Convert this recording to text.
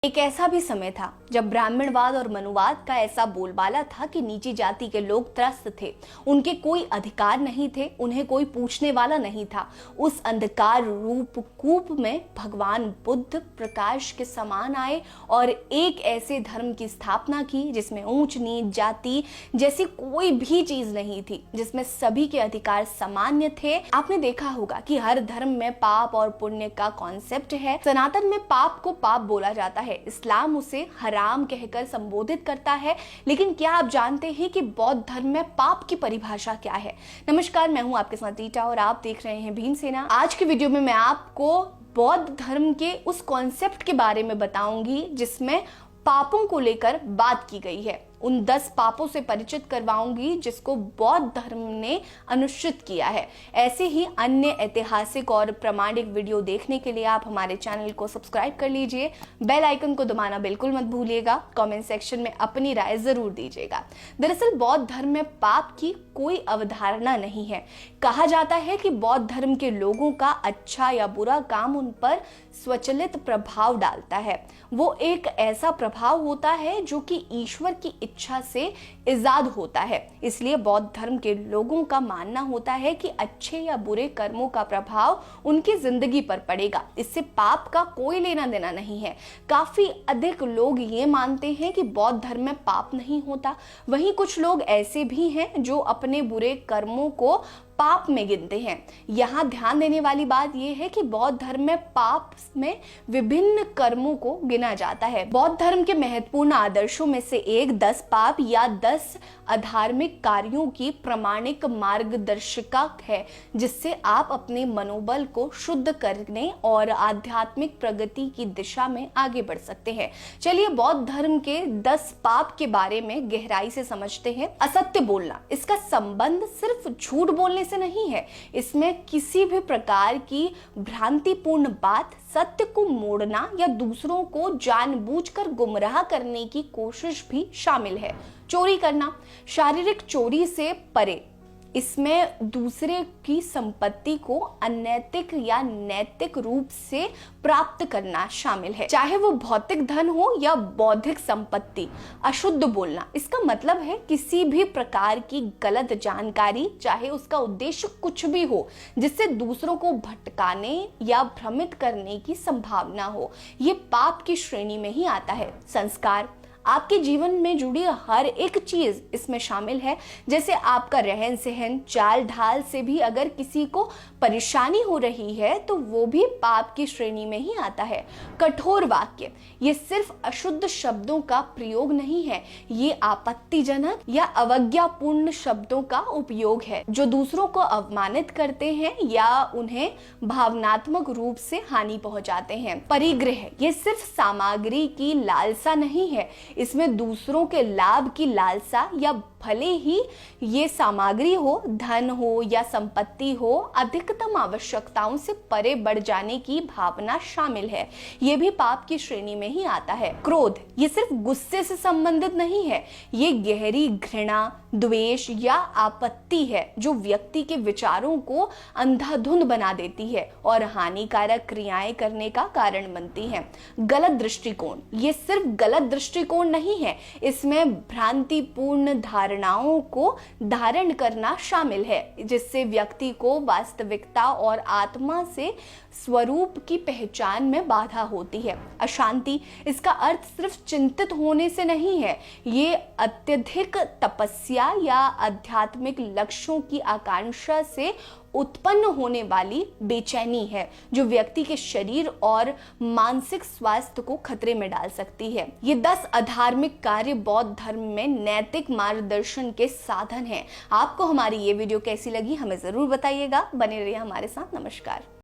एक ऐसा भी समय था जब ब्राह्मणवाद और मनुवाद का ऐसा बोलबाला था कि नीची जाति के लोग त्रस्त थे, उनके कोई अधिकार नहीं थे, उन्हें कोई पूछने वाला नहीं था। उस अंधकार रूप कूप में भगवान बुद्ध प्रकाश के समान आए और एक ऐसे धर्म की स्थापना की जिसमें ऊंच नीच जाति जैसी कोई भी चीज नहीं थी, जिसमें सभी के अधिकार सामान्य थे। आपने देखा होगा कि हर धर्म में पाप और पुण्य का कॉन्सेप्ट है। सनातन में पाप को पाप बोला जाता है, इस्लाम उसे हराम कहकर संबोधित करता है। लेकिन क्या आप जानते हैं कि बौद्ध धर्म में पाप की परिभाषा क्या है? नमस्कार, मैं हूं आपके साथ रीटा और आप देख रहे हैं भीमसेना। आज की वीडियो में मैं आपको बौद्ध धर्म के उस कॉन्सेप्ट के बारे में बताऊंगी जिसमें पापों को लेकर बात की गई है। उन 10 पापों से परिचित करवाऊंगी जिसको बौद्ध धर्म ने अनुच्छेद किया है। ऐसे ही अन्य ऐतिहासिक और प्रामाणिक वीडियो देखने के लिए आप हमारे चैनल को सब्सक्राइब कर लीजिए। बेल आइकन को दबाना बिल्कुल मत भूलिएगा। कमेंट सेक्शन में अपनी राय जरूर दीजिएगा। दरअसल बौद्ध धर्म में पाप की कोई अवधारणा नहीं है। कहा जाता है कि बौद्ध धर्म के लोगों का अच्छा या बुरा काम उन पर स्वचालित प्रभाव डालता है। वो एक ऐसा प्रभाव होता है जो कि ईश्वर की इच्छा से इजाद होता है। इसलिए बौद्ध धर्म के लोगों का मानना होता है कि अच्छे या बुरे कर्मों का प्रभाव उनकी जिंदगी पर पड़ेगा। इससे पाप का कोई लेना देना नहीं है। काफी अधिक लोग ये मानते हैं कि बौद्ध धर्म में पाप नहीं होता। वहीं कुछ लोग ऐसे भी हैं जो अपने बुरे कर्मों को पाप में गिनते हैं। यहाँ ध्यान देने वाली बात यह है कि बौद्ध धर्म में पाप में विभिन्न कर्मों को गिना जाता है। बौद्ध धर्म के महत्वपूर्ण आदर्शों में से एक 10 पाप या 10 अधार्मिक कार्यों की प्रामाणिक मार्गदर्शिका है, जिससे आप अपने मनोबल को शुद्ध करने और आध्यात्मिक प्रगति की दिशा में आगे बढ़ सकते हैं। चलिए बौद्ध धर्म के 10 पाप के बारे में गहराई से समझते हैं। असत्य बोलना, इसका संबंध सिर्फ झूठ बोलने से नहीं है। इसमें किसी भी प्रकार की भ्रांतिपूर्ण बात, सत्य को मोड़ना या दूसरों को जानबूझकर गुमराह करने की कोशिश भी शामिल है। चोरी करना, शारीरिक चोरी से परे, इसमें दूसरे की संपत्ति को अनैतिक या नैतिक रूप से प्राप्त करना शामिल है, चाहे वो भौतिक धन हो या बौद्धिक संपत्ति। अशुद्ध बोलना, इसका मतलब है किसी भी प्रकार की गलत जानकारी, चाहे उसका उद्देश्य कुछ भी हो, जिससे दूसरों को भटकाने या भ्रमित करने की संभावना हो। ये पाप की श्रेणी में ही आता है। संस्कार, आपके जीवन में जुड़ी हर एक चीज इसमें शामिल है। जैसे आपका रहन सहन, चाल ढाल से भी अगर किसी को परेशानी हो रही है तो वो भी पाप की श्रेणी में ही आता है। कठोर वाक्य, ये सिर्फ अशुद्ध शब्दों का प्रयोग नहीं है, ये आपत्तिजनक या अवज्ञापूर्ण शब्दों का उपयोग है जो दूसरों को अपमानित करते हैं या उन्हें भावनात्मक रूप से हानि पहुंचाते हैं। परिग्रह, ये सिर्फ सामग्री की लालसा नहीं है, इसमें दूसरों के लाभ की लालसा, या भले ही ये सामग्री हो, धन हो या संपत्ति हो, अधिकतम आवश्यकताओं से परे बढ़ जाने की भावना शामिल है। ये भी पाप की श्रेणी में ही आता है। क्रोध, ये सिर्फ गुस्से से संबंधित नहीं है, ये गहरी घृणा, द्वेष या आपत्ति है जो व्यक्ति के विचारों को अंधाधुंध बना देती है और हानिकारक क्रियाएं करने का कारण बनती है। गलत दृष्टिकोण, ये सिर्फ गलत दृष्टिकोण नहीं है, इसमें भ्रांतिपूर्ण धारणाओं को धारण करना शामिल है, जिससे व्यक्ति को वास्तविकता और आत्मा से स्वरूप की पहचान में बाधा होती है। अशांति, इसका अर्थ सिर्फ चिंतित होने से नहीं है, ये अत्यधिक तपस्या या आध्यात्मिक लक्ष्यों की आकांक्षा से उत्पन्न होने वाली बेचैनी है जो व्यक्ति के शरीर और मानसिक स्वास्थ्य को खतरे में डाल सकती है। ये 10 अधार्मिक कार्य बौद्ध धर्म में नैतिक मार्गदर्शन के साधन हैं। आपको हमारी ये वीडियो कैसी लगी हमें जरूर बताइएगा। बने रहिए हमारे साथ। नमस्कार।